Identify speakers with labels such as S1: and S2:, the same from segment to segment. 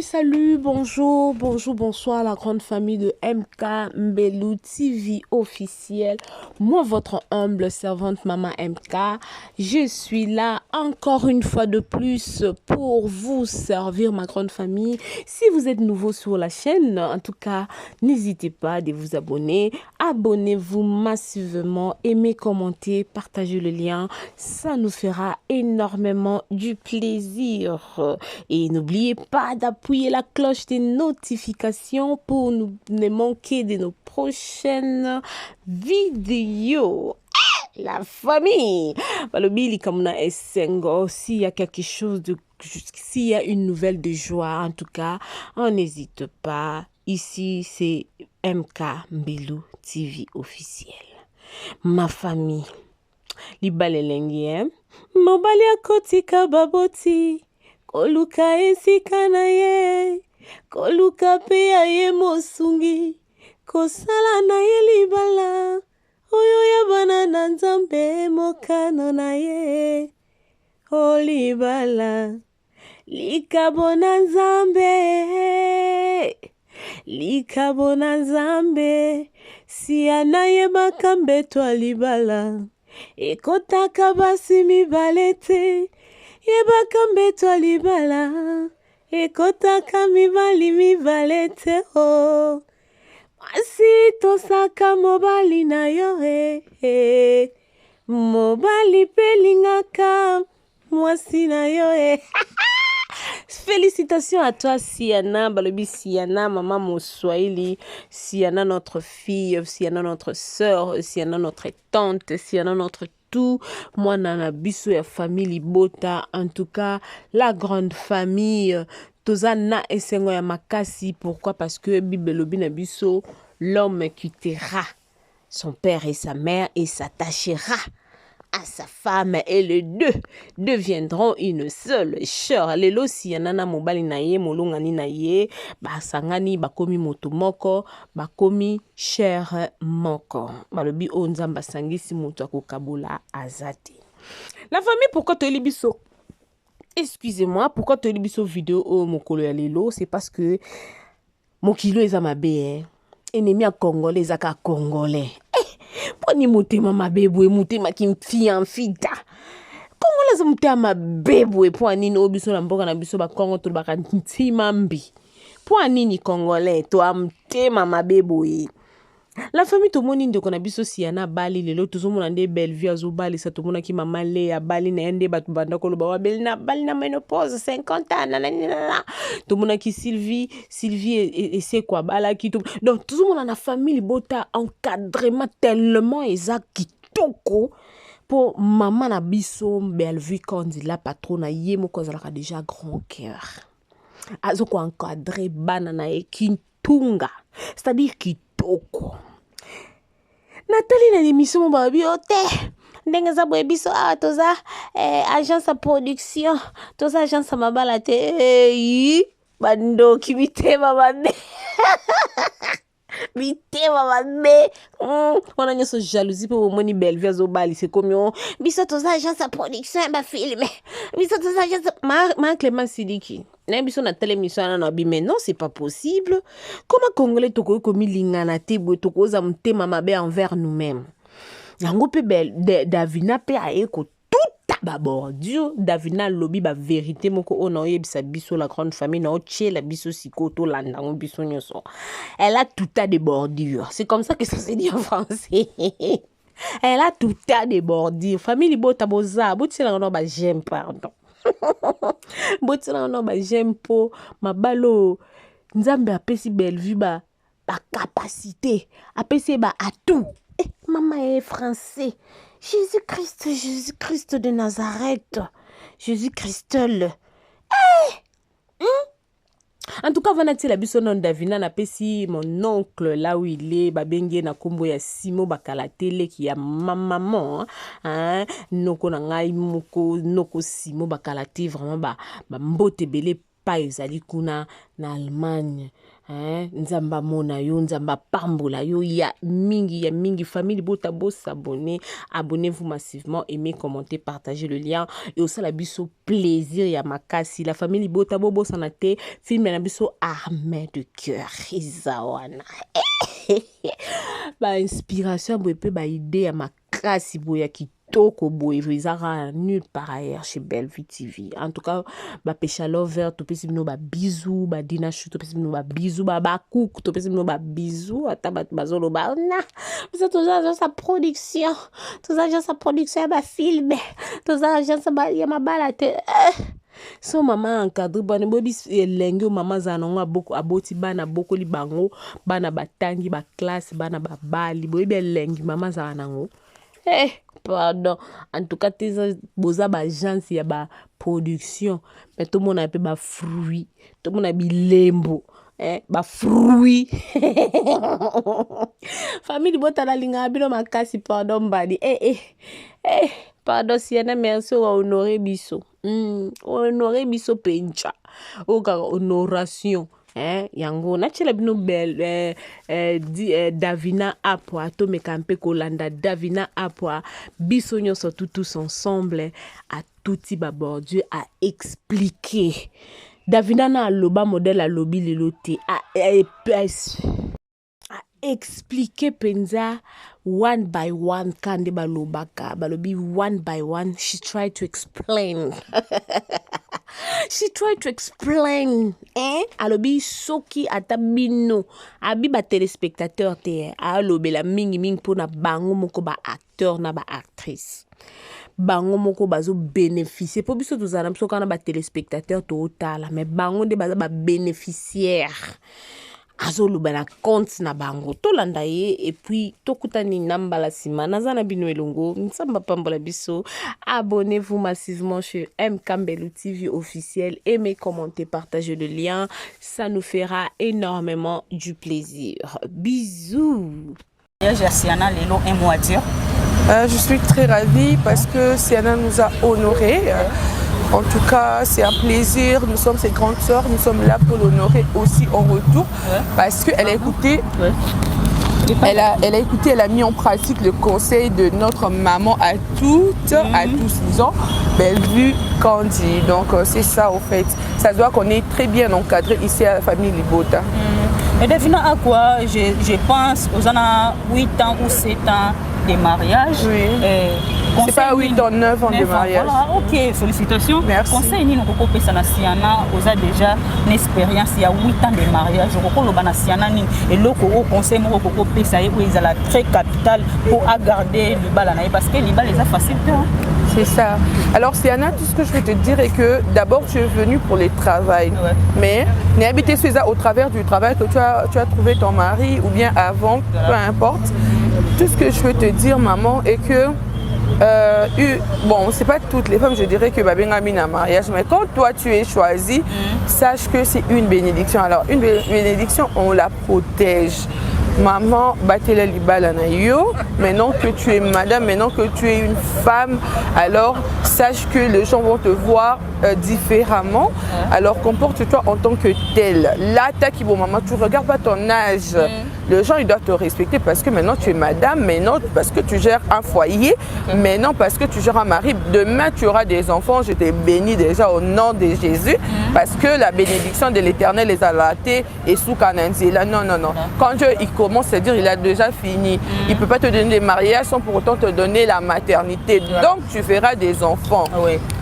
S1: Salut, bonjour, la grande famille de MK Mbelou TV officiel. Moi, votre humble servante Maman MK, je suis là encore une fois de plus pour vous servir, ma grande famille. Si vous êtes nouveau sur la chaîne, en tout cas, n'hésitez pas de vous abonner. Abonnez-vous massivement, aimez, commentez, partagez le lien. Ça nous fera énormément du plaisir. Et n'oubliez pas d'appuyer la cloche des notifications pour ne manquer de nos prochaines vidéos. La famille. Balobili kamuna esengo. S'il y a quelque chose de, s'il y a une nouvelle de joie, en tout cas, on n'hésite pas. Ici, c'est MK Mbelou TV officiel. Ma famille. Libale lengi, mobali akotika baboti. Koluka esika na ye, koluka pe ya ye mosungi, kosala na ye libala, oyo yabana na nzambe mokano na ye, o libala, likabo na nzambe, likabo na nzambe, siya na ye bakambetwa libala, ekotaka basi mibale te, yebaka mbetwa libala, ekotaka mibale te o. Mwasi tosaka mobali na yo mobali pelingaka mwasi na yo Félicitations à toi, Siana, Balobi Siana, maman Moswahili, Siana notre fille, Siana notre sœur, Siana notre tante, Siana notre tout, moi nana biso ya famille Bota, en tout cas la grande famille, Tozana et Sengo ya Makasi, pourquoi? Parce que Bible lobi na biso, l'homme quittera son père et sa mère et s'attachera à sa femme et les deux deviendront une seule chair. Lelo si yanana mobali na ye molongani na ye basangani bakomi moto moko bakomi cher moko balobi o nzamba sangisi moto akokabula azati. La famille, pourquoi te libiso? Excusez-moi, pourquoi te libiso vidéo au mokolo ya lelo? C'est parce que mon kilo est à ma bé. Ennemi à congolais zaka congolais. Poni motema mabebwe motema kimfi amfita Kongo la motema mabebwe po anini obiso na mboka na biso ba Kongo to baka ntima mbi po anini congolais to amtema mabebwe. La famille to moni ndeko na biso Siana bali lelo tozomona nde Bellevue azobali sa tomona ki mama le ya bali na ende batu banda ko loba wa beli na bali na ménopause 50 ans nanana tomona ki Sylvie et c'est quoi bala ki to donc tozomona na famille Bota encadrement tellement exact kitoko pour maman na biso Bellevue quand la patrona ye moko zalaka déjà grand cœur azoko encadrer bana na e kintunga c'est-à-dire kitoko. Nathalie na l'émission mon babi ote ndenge za boye biso awa toza agence à production toza agence à mabala te bandoki bitema babe bitema babe wana nyoso jalousie po moni Bellevue azobali c'est comme yo biso toza agence à production ba film biso toza agence ma Clément Sidiki na biso na tele émission na bi mais non c'est pas possible. Comment congolais toko komi lingana te boye toko za mtema mabe envers nous-mêmes. Yango pe Davina pe aeko tout ba bordure Davina lobby ba vérité moko ona oyebisa biso la grande famille na otie la biso sikoto landango biso nyoso. Elle a tout à des bordures. C'est comme ça que ça se dit en français. Elle a tout à des bordures. Famille Bota boza, botsela no ba j'aime pardon. Botsela no ba j'aime po mabalo nzambe apesi Bellevue ba capacité apesi ba atout. Maman est français. Jésus-Christ de Nazareth. Jésus-Christ. En tout cas, vanati la biso non Davina na pesi mon oncle là où il est babenge na kombo ya Simo bakala tele qui ya maman noko na ngai moko noko Simo bakala te vraiment ba mbote belé epai ezali kuna na Allemagne. Nzamba mona yo, nzamba pambola yo, ya mingi famille bota bo s'abonner, abonnez-vous massivement, aimez, commentez, partagez le lien et aussi la biso plaisir ya makasi la famille bota bo sanate film na biso armée de cœur izawana ba inspiration bo pe ba idée ya makasi bo ya kitoko boye ezara nulle part ailleurs chez Bellevue TV. En tout cas, ba pécha lover to pesi bino ba bisou, ba dina chou to pesi bino ba bisou, ba cook to pesi bino ba bisou, ata ba bazolo ba na. Ça tout ça sa production. Tout ça sa production ba film. Tout ça sa ba ya mabalate. So maman encadre bana bobi elenge maman zanonga boko aboti bana boko li bango, bana batangi ba classe, bana ba bali, bobi elenge maman zanango. Pardon. En tout cas, boza ba agence ya ba production. Mais tout le monde a peu ba fruit. Tout le monde a bilembo. Ba fruit. Famille bota la linga bino makasi pardon badi. Pardon si yana merci au honorer biso. Honorer biso pencha. O ka honoration. Yango na chela bino bel Davina apwa to mekampe kolanda Davina apwa biso nyonso tous ensemble à touti babordieu à expliquer Davina na loba modèle à lobby lilote à expliquer penza one by one kande balobaka balobi one by one she tried to explain she tried to explain alobi soki atabino abi ba téléspectateur te alobi la mingi pona bango moko ba acteur na ba actrice bango moko bazo bénéficier po biso tozana biso kana ba téléspectateur to otala mais bango de baza ba bénéficiaire azolo bana compte na bango to landa ye et puis tokutani nambala sima nazana bino elongo nsamba pambola biso. Abonnez-vous massivement sur Mkambelu TV officiel, aimez, commentez, partagez le lien, ça nous fera énormément du plaisir. Bisous.
S2: Siana Lelo, un mot à dire.
S3: Je suis très ravie parce que Siana nous a honorés. En tout cas, c'est un plaisir. Nous sommes ses grandes sœurs. Nous sommes là pour l'honorer aussi en retour. Parce qu'elle a écouté. Elle a écouté, elle a mis en pratique le conseil de notre maman à toutes, à tous 6 ans, Bellevue Candy. Donc c'est ça au fait. Ça doit qu'on est très bien encadré ici à la famille Libota.
S2: Et devinons à quoi je pense aux ans 8 ans ou 7 ans de mariage.
S3: Oui. C'est pas 8 ans, 9 ans de mariage.
S2: Voilà, ok, félicitations.
S3: Merci.
S2: Conseil ni noko pesa na Siana, oza déjà une expérience il y a 8 ans de mariage. Roko lo bana Siana ni et loko au conseil mo roko pesa e ils la très capital pour garder le bal parce que les balles les a facile.
S3: C'est ça. Alors Siana, tout ce que je veux te dire est que d'abord tu es venue pour le travail, mais n'es habité au travers du travail que tu as trouvé ton mari ou bien avant, peu importe. Tout ce que je veux te dire maman est que bon, c'est pas toutes les femmes, je dirais que Babenga mina mariage, mais quand toi tu es choisi, sache que c'est une bénédiction. Alors une bénédiction, on la protège. Maman, batela libala na yo. Maintenant que tu es madame, maintenant que tu es une femme, alors sache que les gens vont te voir différemment. Alors comporte-toi en tant que tel. Là, qui bon maman, tu regardes pas ton âge. Les gens ils doivent te respecter parce que maintenant tu es madame, maintenant parce que tu gères un foyer, maintenant parce que tu gères un mari. Demain tu auras des enfants. Je t'ai béni déjà au nom de Jésus parce que la bénédiction de l'Éternel les a ratés et sous Kananzila. Non. Quand Dieu il commence, c'est-à-dire il a déjà fini. Il ne peut pas te donner des mariages sans pour autant te donner la maternité. Donc tu feras des enfants.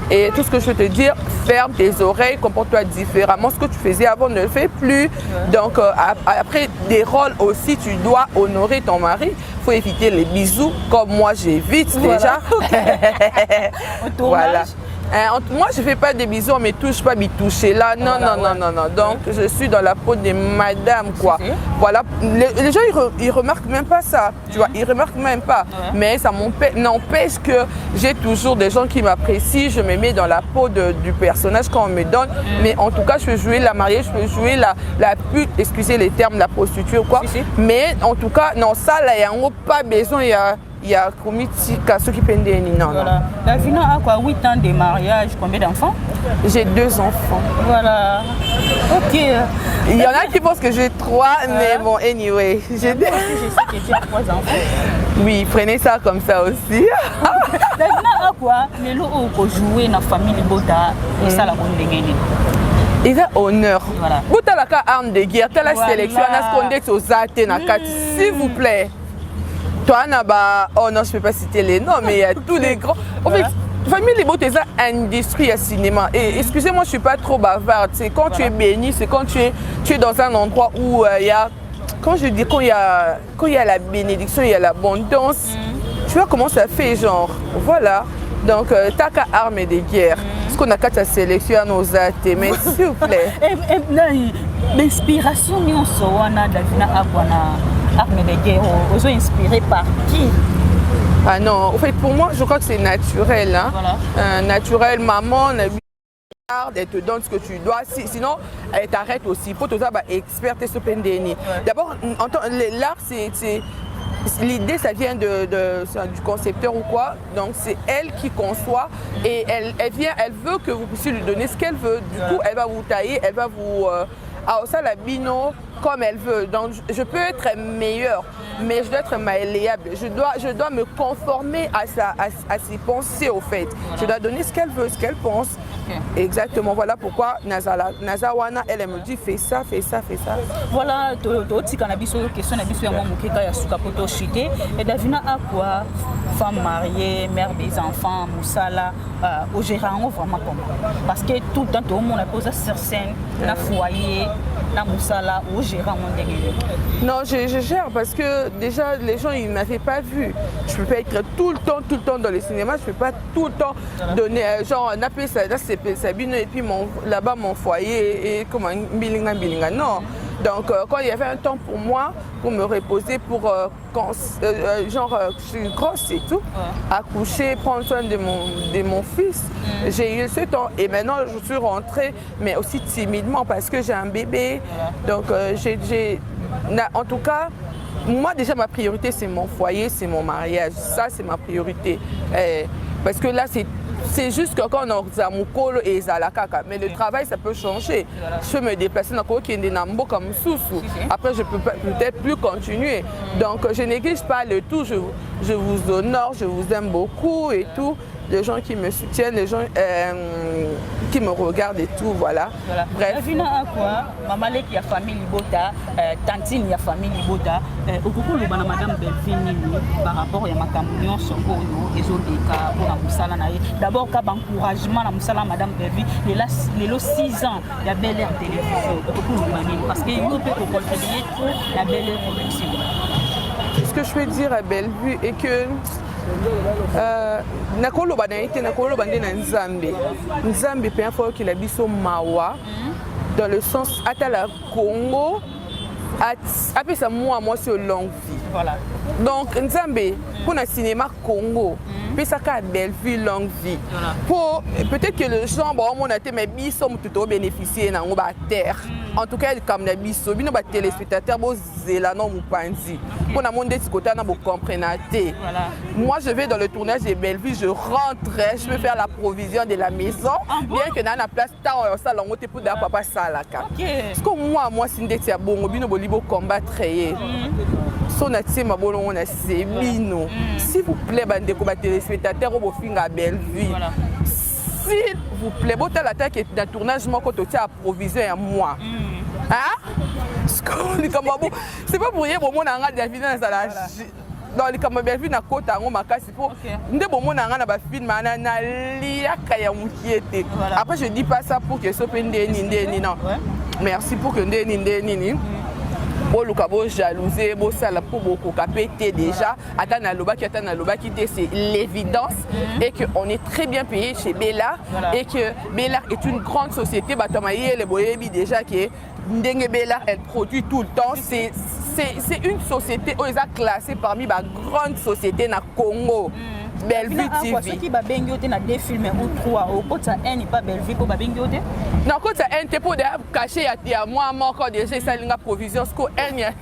S3: Et tout ce que je veux te dire, ferme tes oreilles, comporte-toi différemment. Ce que tu faisais avant ne le fais plus. Donc après des rôles aussi, tu dois honorer ton mari. Il faut éviter les bisous comme moi j'évite déjà. Voilà. Moi je fais pas des bisous, on me touche pas, m'y toucher là. Non. Donc je suis dans la peau de madame quoi. Voilà. Les gens ils remarquent même pas ça. Tu vois, ils remarquent même pas. Mais ça n'empêche que j'ai toujours des gens qui m'apprécient. Je me mets dans la peau du personnage qu'on me donne. Mais en tout cas, je peux jouer la mariée, je peux jouer la pute, excusez les termes, la prostituée ou quoi. Mais en tout cas, non, ça là, il n'y a pas besoin. Il il y a comité ceux qui pendent non.
S2: Voilà. Davina a quoi 8 ans de mariage, combien d'enfants?
S3: J'ai 2 enfants.
S2: Voilà. OK.
S3: Il y en a qui pensent que j'ai 3, mais bon, anyway.
S2: Je sais que tu as 3 enfants.
S3: Oui, prenez ça comme ça aussi.
S2: Davina a quoi les lots pour jouer dans la famille Libota et ça la bonne dégaine.
S3: Il a honneur.
S2: Voilà.
S3: Vous avez la arme de guerre, tu as la sélection, s'il vous plaît. Toi, oh non, je ne peux pas citer les noms, mais il y a tous les grands. En fait, famille Libota, c'est une industrie à cinéma. Et excusez-moi, je ne suis pas trop bavarde. C'est quand tu es béni, c'est quand tu es dans un endroit où il y a. Quand je dis quand il y a la bénédiction, il y a l'abondance, tu vois comment ça fait, genre. Voilà. Donc, t'as qu'à armes de guerre. Ce qu'on a qu'à sélection nos athées, mais s'il vous plaît.
S2: L'inspiration, nous sommes Davina armes de guerre. Vous êtes inspiré par qui?
S3: Ah non, en fait, pour moi, je crois que c'est naturel. Hein?
S2: Voilà.
S3: Naturel, maman, elle te donne ce que tu dois. Sinon, elle t'arrête aussi. Pour tout ça, experte et pendeni. D'abord, l'art, c'est. L'idée, ça vient du concepteur ou quoi. Donc, c'est elle qui conçoit et elle veut que vous puissiez lui donner ce qu'elle veut. Du coup, elle va vous tailler, elle va vous... ça, la bino comme elle veut. Donc, je peux être meilleure, mais je dois être malléable. Je dois me conformer à ses pensées, au fait. Voilà. Je dois donner ce qu'elle veut, ce qu'elle pense. Okay. Exactement. Voilà pourquoi Nazawana, elle me dit fais ça, fais ça, fais ça.
S2: Voilà, tu as une question, et Davina a quoi? Femme mariée, mère des enfants, Moussala, au gérant vraiment comment? Parce que tout le temps, tout le monde a posé sur scène, dans le foyer, dans Moussala, au gérant.
S3: Non, je gère parce que déjà les gens ils ne m'avaient pas vu. Je ne peux pas être tout le temps dans le cinéma, je ne peux pas tout le temps donner, genre on appelle ça, là c'est Sabine et puis là-bas mon foyer et comme un bilinga. Non. Donc quand il y avait un temps pour moi, pour me reposer, pour je suis grosse et tout, accoucher, prendre soin de mon fils, j'ai eu ce temps et maintenant je suis rentrée, mais aussi timidement parce que j'ai un bébé. Donc en tout cas, moi déjà ma priorité c'est mon foyer, c'est mon mariage, ça c'est ma priorité. Parce que là c'est juste que quand on a mon col et la caca, mais le travail ça peut changer. Je peux me déplacer dans le comme sous. Après je peux peut-être plus continuer. Donc je néglige pas le tout, je vous honore, je vous aime beaucoup et tout. Les gens qui me soutiennent, les gens qui me regardent et tout, voilà. Bref.
S2: Davina a quoi? Maman qui a famille Libota, tantine il y a famille Libota. Au cours de madame Belvini par rapport à ma camion sur les autres pour la Moussala. D'abord, quand encouragement la Moussala madame Belvini, il a 6 ans, il y a Bel Air télévision. Parce qu'il nous peut contribuer pour la Bel Air production.
S3: Ce que je peux dire à Bellevue est que nakoloba na ite nakoloba nde na nzambe pe info qu'il a biso mawa dans le sens atala Congo après ça moi c'est longue vie. Voilà. Donc nzambe pour le cinéma Congo puis ça a belle vie, longue vie. Voilà. Pour peut-être que le gens bon a été mais biso tout bénéficier na ngoba terre. En tout cas comme na biso bino ba téléspectateurs bo zela non mupanzi. Pour na monde de côté na bo comprendre. Voilà. Moi je vais dans le tournage de Bellevue, je rentre, je peux faire la provision de la maison, bien que na place ta au salon moté pour da papa salaka. Parce que moi si ndeti ya bongo bino bo libo combattre son atie mabolo on a sebino. S'il vous plaît bande ko ba téléspectateurs au finga Bellevue. Voilà. S'il vous plaît, bon la tête est dans tournage moi quand tu as provision à moi. Hein? C'est pas pour rien bon on a des vidéos dans les caméras Bellevue na kota ngo makasi pour ndé bon on a ba film na liaka ya mukiete. Après je dis pas ça pour que so pende ni non. Merci pour que ndé ni. Bon le jalouser bon ça la pour beaucoup capter déjà atana lobaki c'est l'évidence et que on est très bien payé chez Bella et que Bella est une grande société batamaye les boyebi déjà que ndenge Bella elle produit tout le temps c'est une société où ils a classé parmi les grandes sociétés na Congo. Bellevue TV.
S2: Ceux qui babengi ote na 2 films ou 3 au côté un n'est pas Bellevue pour babengi ote.
S3: Non côté un te pour cacher à moi encore déjà ça linga provision ce que un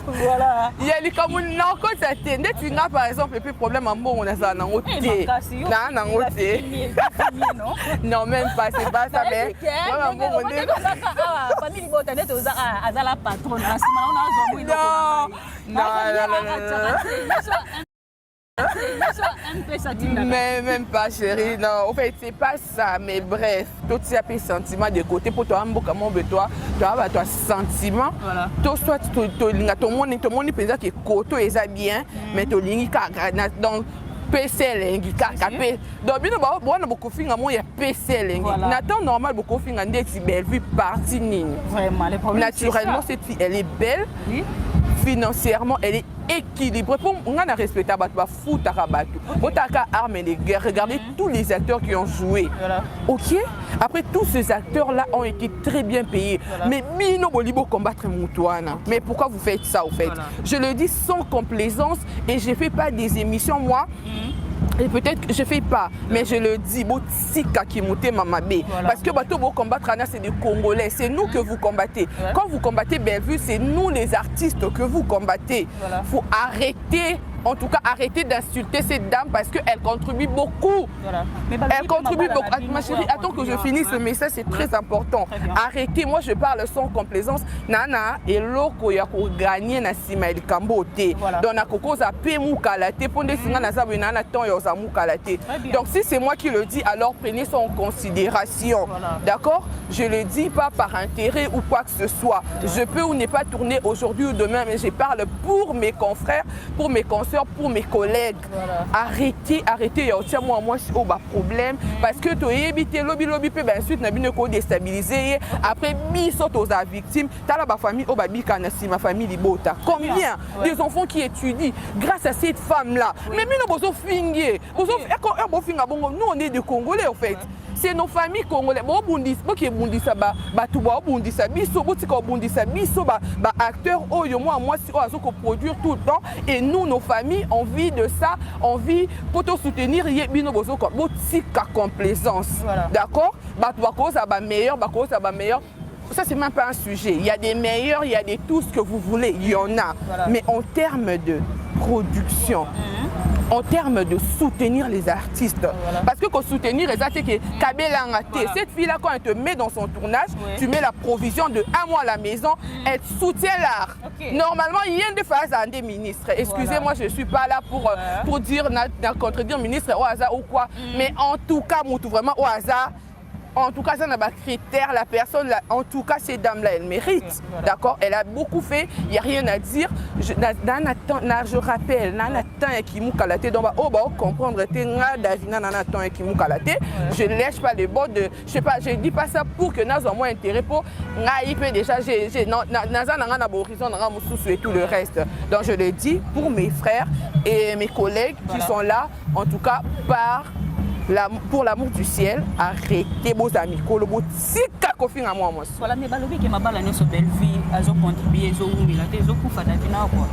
S2: Voilà.
S3: Il y a les comme non quand ça t'aide tu n'as par exemple et puis problème en bon on a ça non thé non non même pas c'est pas ça mais voilà bon on est
S2: famille botane to za azala patron na sima on a
S3: mais même pas chérie non en fait c'est pas ça mais bref tout ça peut sentiment de côté pour toi mboka mon toi toi toi sentiment tout soit to monde pensa que koto eza bien mais to lingi ka donc PCL KKP donc bino ba bona beaucoup finga mo ya PCL na temps normal beaucoup finga ndeti belle vue partie nini
S2: vraiment les problèmes
S3: naturellement cette fille elle est belle financièrement elle est équilibrée pour on a respecté bato ba futa rabato otaka arme de guerre regardez tous les acteurs qui ont joué OK après tous ces acteurs là ont été très bien payés mais bino bolibo combattre Moutouana mais pourquoi vous faites ça au fait je le dis sans complaisance et je fais pas des émissions moi et peut-être que je fais pas mais je le dis botsika qui monte mamabé parce que bato bo combattre c'est des Congolais c'est nous que vous combattez quand vous combattez Bellevue c'est nous les artistes que vous combattez faut arrêter en tout cas arrêtez d'insulter cette dame parce qu'elle contribue beaucoup elle contribue beaucoup ma chérie attends que je finisse ce message c'est très important arrêtez moi je parle sans complaisance nana et loko ya ko gagner na sima el kambote donc na kokoza pe mukalate ponde singa na zabu nana ton yo za mukalate donc si c'est moi qui le dis alors prenez ça en considération d'accord je le dis pas par intérêt ou quoi que ce soit je peux ou ne pas tourner aujourd'hui ou demain mais je parle pour mes confrères pour mes consoeurs pour mes collègues arrêtez tiens moi si au bas problème parce que tu éviter lobby peut bien ensuite na bino ko déstabiliser après biso aux victimes ta la famille au babi kana si ma famille libota combien des enfants qui étudient grâce à cette femme là mais bino bozo fingier bozo bo finga bongo nous on est des Congolais en fait c'est nos familles congolaises bo bundis bo ki bundisa ba batu ba bundisa biso botika bundisa biso ba acteurs oyo moi si ozo ko produire tout le temps et nous nos familles on vit de ça on vit pour te soutenir bino bozo ko botika complaisance d'accord batu ba cause ba meilleur ça c'est même pas un sujet il y a des meilleurs il y a des tout ce que vous voulez il y en a mais en termes de production en termes de soutenir les artistes. Parce que pour soutenir les artistes, cette fille-là, quand elle te met dans son tournage, tu mets la provision de 1 mois à la maison, elle soutient l'art. Normalement, il y a des phases à des ministres. Excusez-moi, je ne suis pas là pour dire, contredire ministre au hasard ou quoi. Mais en tout cas, vraiment au hasard. En tout cas, ça n'a pas de critères. La personne, là, en tout cas, ces dames-là, elles méritent. D'accord? Elle a beaucoup fait. Il n'y a rien à dire. Je rappelle, je ne lèche pas les bords de. Je sais pas, je ne dis pas ça pour que nous ayons moins intérêt pour. Déjà, et tout le reste. Donc, je le dis pour mes frères et mes collègues qui sont là, en tout cas, pour l'amour du ciel, arrêtez vos amis.
S2: Voilà, mais balobi que ma balle n'est sur Bellevue, elles ont contribué, elles ont humilié, elles ont coupé d'abina quoi.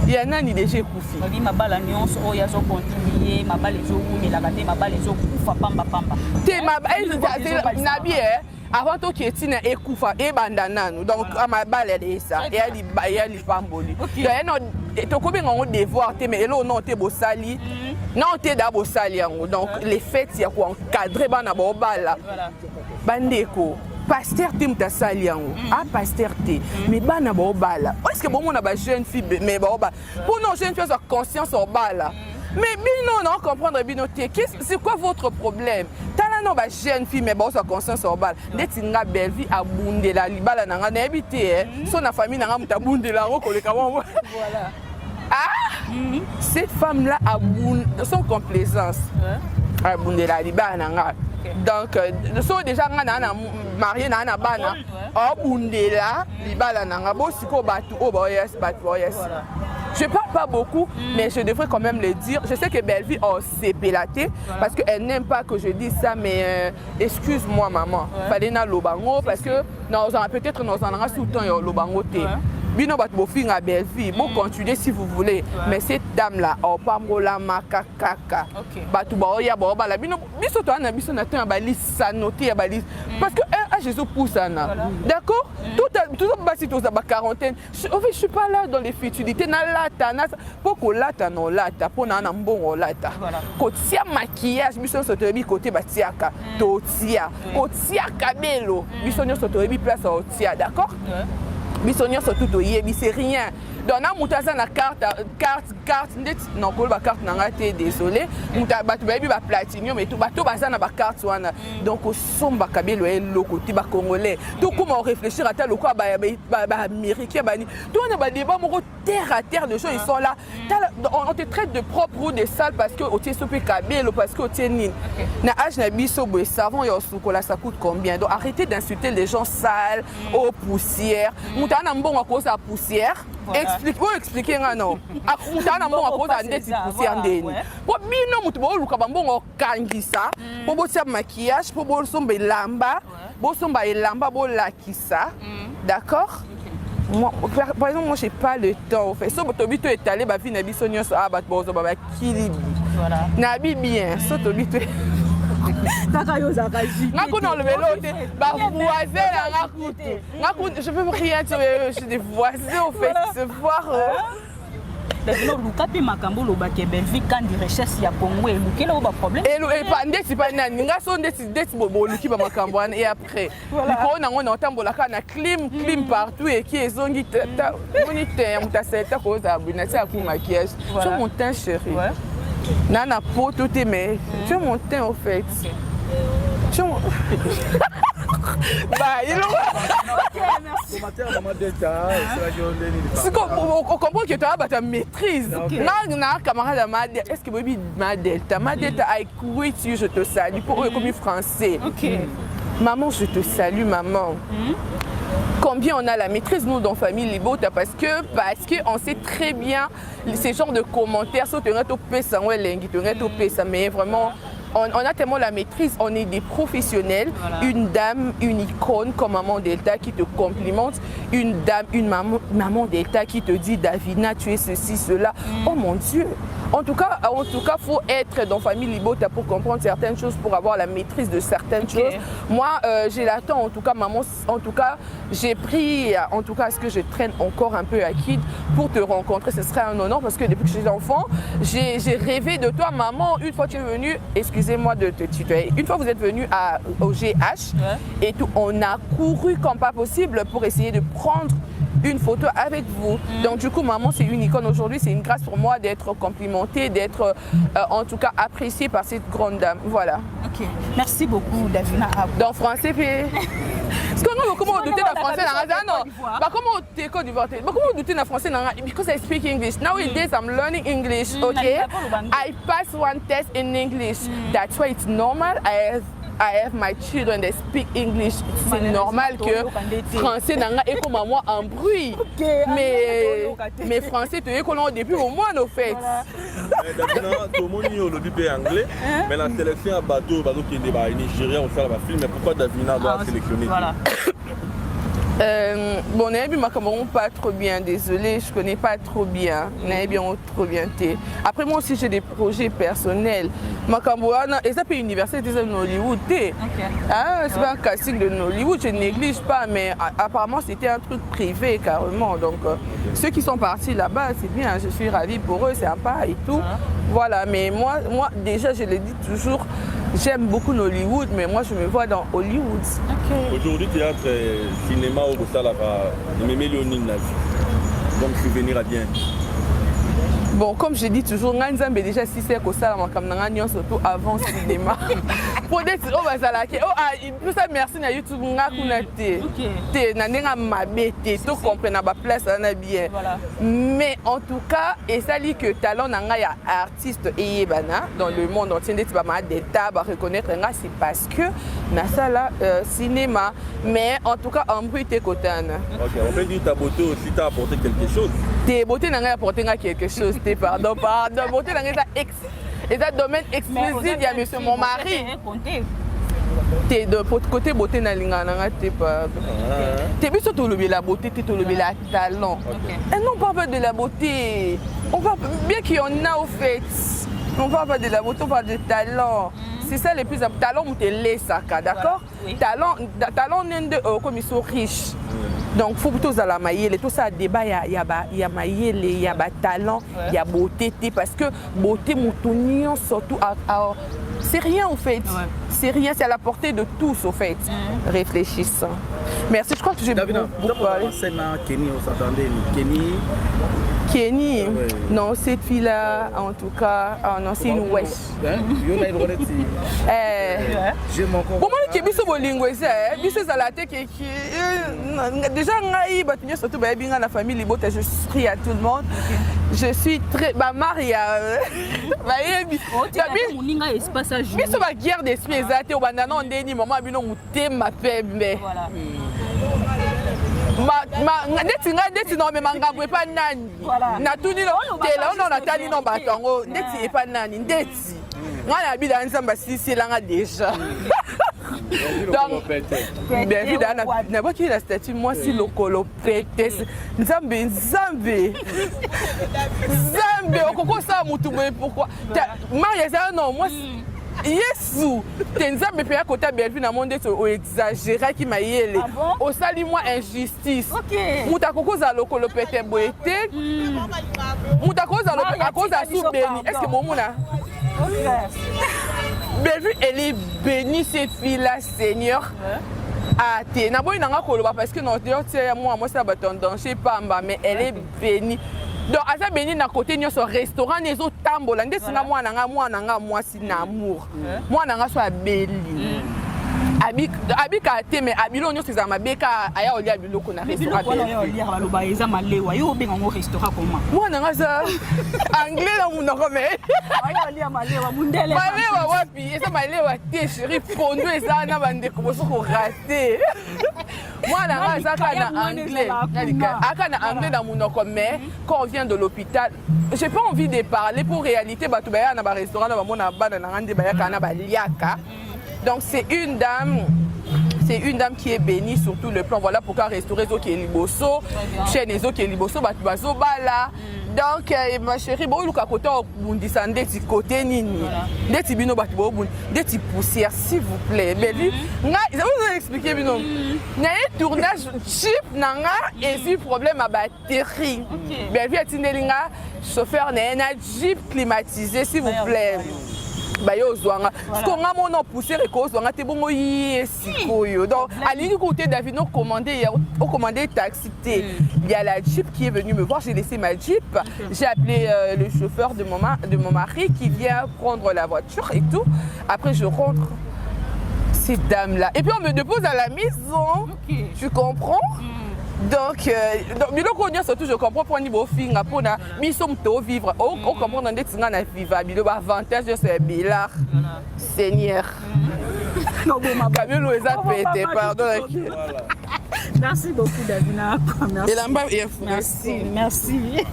S3: Il y en a ni déjà coupé.
S2: Oui, ma balle n'est pas sur elles ont contribué, ma balle est au humilié, ma balle est au coupé pamba.
S3: T'es ma balle, Nabi avant tout qui est et koufa et bandana donc ma balle est ça et elle est pamboli. Il y a un to combien on devoir te mais là non te bosali. Non te da bosali donc les fêtes il y a quoi encadrer bana bobala. Bandeko pasteur te mutasali yango pasteur te mais bana bobala est-ce que bon on a ba jeune fille mais boba pour nos jeunes filles avoir conscience au bala. Mais bino non comprendre bino te c'est quoi votre problème tala no ba jeune fille mais bon sa conscience au bal detinga belle vie abundela libala nanga na habité son na famille nanga mutabundela ngo koleka voilà cette femme là abunde son complaisance abundela libala nanga donc so déjà nga na marié na bana abundela libala nanga bo siko batu o ba yes batu yes. Je parle pas beaucoup, mais je devrais quand même le dire. Je sais que Bellevue s'est pélaté parce qu'elle n'aime pas que je dise ça, mais excuse-moi maman. Fallait na lobango parce que peut-être nous en avons tout le temps lobango. bino bat bo finga belle vie bon continuer si vous voulez mais cette dame là au pambola makakaka batu ba oya ba bala bino biso to na biso na temps ba lisa noter ya ba lisa parce que Jésus pousse ana d'accord tout basi to za ba quarantaine en fait je suis pas là dans les futilités na lata na poko lata no lata pona na mbongo lata ko tia maquillage biso so to bi côté ba tiaka to tia ko tia kabelo biso nyo so to bi place au tia d'accord biso nyo so tout oyebi c'est rien donc na mutaza na carte non ko ba carte na ngate désolé muta batu ba bi ba platinium et tout bato baza na ba carte wana donc o somba kabelo e lokoti ba congolais tout comment réfléchir à tel quoi ba américain ba ni tout na ba débat moko terre à terre de choses ils sont là on te traite de propre ou de sale parce que o tie sopé kabelo parce que o tie nini na âge na biso bo savon yo sukola ça coûte combien donc arrêtez d'insulter les gens sales aux poussières muta na mbongo ko sa poussière expliquer non akutana mbongo akoza ndeti poussière ndeni po bino mutu bo luka bambongo kangisa po bo tia maquillage po bo somba elamba bo lakisa d'accord moi par exemple moi j'ai pas le temps en fait so to bito étalé ba vie na biso nyonso abat bozo ba kilibi voilà na bi bien so to bito
S1: je
S3: peux rien dire, j'ai des voisins au fait se voir.
S2: Lukapi makambo lo bake Belgique quand di recherche ya Congo et lukela ba problème
S3: et pas ndeti pas nani nga so ndeti bo luki ba makambo wana et après ko na ngona otambola kana clim partout et qui ezongi ta monite muta seta ko za buna ta ku maquillage sur mon teint chéri nana peau tout est mais tu mon teint au fait tu bah il
S1: merci
S3: on comprend que tu as ta maîtrise na camarade à ma est-ce que baby ma delta I quit you je te salue pour comme français maman je te salue maman combien on a la maîtrise nous dans famille Libota parce que on sait très bien ces genres de commentaires mais vraiment on a tellement la maîtrise, on est des professionnels, une dame, une icône comme Maman Delta qui te complimente, une dame, une maman Delta qui te dit Davina, tu es ceci, cela. Oh mon Dieu! En tout cas, faut être dans famille Libota pour comprendre certaines choses, pour avoir la maîtrise de certaines choses. Moi, j'ai l'attend, en tout cas, maman, en tout cas, j'ai pris, en tout cas, à ce que je traîne encore un peu à Kid pour te rencontrer. Ce serait un honneur parce que depuis que j'étais enfant, j'ai rêvé de toi, maman. Une fois tu es venue, excusez-moi de te tutoyer, une fois vous êtes venue au GH et tout, on a couru comme pas possible pour essayer de prendre une photo avec vous. Donc du coup, maman, c'est une icône aujourd'hui. C'est une grâce pour moi d'être complimentée, d'être en tout cas appréciée par cette grande dame. Voilà.
S2: Ok. Merci beaucoup, Davina.
S3: Dans français, puis... Comment on douter dans français? Non. Comment tu es Côte d'Ivoire? Comment on douter dans français? Because I speak English. Nowadays, I'm learning English, okay? I pass one test in English. That's why it's normal. I have my children that speak English. C'est normal que français n'a pas comme moi en bruit. Mais français, tu es qu'on a depuis au moins nos fêtes.
S4: Tout le monde est au anglais, mais la sélection à bateau qui est Nigeria, on fait la film. Mais pourquoi Davina doit sélectionner?
S3: Bon, Naïbi m'a pas trop bien, désolé, je connais pas trop bien. Naïbi trop bien. Après moi aussi j'ai des projets personnels. Et ça peut université de Nollywood. Ah, c'est pas un casting de Nollywood, je néglige pas, mais apparemment c'était un truc privé carrément. Donc ceux qui sont partis là-bas, c'est bien, je suis ravie pour eux, c'est sympa et tout. Voilà, mais moi déjà je le dis toujours. J'aime beaucoup Nollywood, mais moi je me vois dans Hollywood.
S4: Aujourd'hui, théâtre et cinéma au Bossala va m'aimer Léonine Nazi. Donc souvenir à bien.
S3: Bon, comme je dis toujours, Nganzambe déjà si c'est comme ça, surtout avant le cinéma. Pour dire, oh, tout ça, merci à YouTube, tout comprendre ma place, bien. Mais en tout cas, et ça dit que talent n'a artiste et dans le monde entier, d'État, reconnaître, c'est parce que Nasa là cinéma. Mais en tout cas, en bruit, t'es côté.
S4: Ok, on peut dire ta beauté aussi t'a apporté quelque chose.
S3: Tes beautés n'a apporté quelque chose. Pardon, beauté dans et ça domaine exclusif, il y a monsieur mon mari. T'es de côté beauté na lingana t'es pas. T'es bien surtout la beauté, t'es le talent. Et non pas de la beauté. On parle bien qu'il y en a au fait. On parle pas de la beauté, on parle de talent. C'est ça le plus important. Talent, on te laisse ça, d'accord? Talent, comme ils sont riches. Donc, il faut plutôt la mailler. Tout ça, débat, il y a mailler, il y a talent, il y a beauté. Parce que beauté, mon surtout, c'est rien en fait. C'est rien, c'est à la portée de tous en fait. Réfléchissant. Merci, je crois que j'ai beaucoup parlé. Kenny, non, cette fille-là, en tout cas, non, c'est une wesh. Comment tu biso bolingo ça? Biso ça la tête qui déjà ngai batinyo surtout ba binga la famille libota, je suis à tout le monde. Je suis très Maria.
S2: Moninga espace à jouer.
S3: Biso ba guerre d'esprit ezate obandana ondeni maman bino mutema pembe. Voilà. Ndeti no me mangabwe pa nani na tuni no tela ono na tani no batongo ndeti e pa nani ndeti ngana bida nzamba sisi langa déjà donc bien évidemment na baki la statue moi si lokolo pete nzambe okoko sa mutu boye pourquoi Maria ça non moi Yesu, Tenzambe pe côté Bellevue na monde o exagérer qui maïele. Au sali moi injustice. Mutakoko za lokolo pete boete. Mutakoko za lokolo à cause de sous béni. Est-ce que mon mouna? Bellevue elle est bénie cette fille là Seigneur. Ah té na boy nanga koloba parce que non moi ça ba tendance pamba mais elle est bénie. Donc aza béni na côté nyoso restaurant nezo tambola ndesinga mwana nga mwasi na amour mwana nga so abeli abika te mais abilo nyoso za mabeka aya olia biloko na restaurant
S2: aya olia baloba eza malewa yo benga ngo restaurant comment
S3: mwana nga za anglais na munoko mais
S2: aya olia malewa mundele
S3: malewa wapi eza malewa te chérie pondo eza na bandeko boso ko rater mwana nga za kana anglais akana anglais na munoko mais quand on vient de l'hôpital j'ai pas envie de parler pour réalité batu baya na ba restaurant na ba mona bana na ngande baya kana ba liaka. Donc c'est une dame qui est bénie sur tout le plan. Voilà pourquoi restaurer zo qui est liboso, chez les zo qui est liboso, batu bazo bala. Donc ma chérie, bon luka côté bundisa ndeti côté nini. Ndeti bino batu bo bund, ndeti poussière s'il vous plaît. Beli, nga, ça vous expliquer bino. Na un tournage cheap nanga et si problème à batterie. Beli atindelinga chauffeur na un jeep climatisé s'il vous plaît. Bayo zwanga ko ngamo no pousser ko zwanga te bongo yesikoyo donc alingi côté David no commandé taxi T. Il y a la Jeep qui est venue me voir, j'ai laissé ma Jeep, j'ai appelé le chauffeur de mon mari qui vient prendre la voiture et tout. Après je rentre ces dames là et puis on me dépose à la maison. Tu comprends? Donc biloko nya surtout je comprends pour niveau finga pour na mi sommes to vivre on comprend dans des tinga na vivre bilo ba avantage de ce bilard Seigneur Camilo eza pété pardon.
S2: Merci beaucoup Davina.
S3: Merci.
S2: Merci.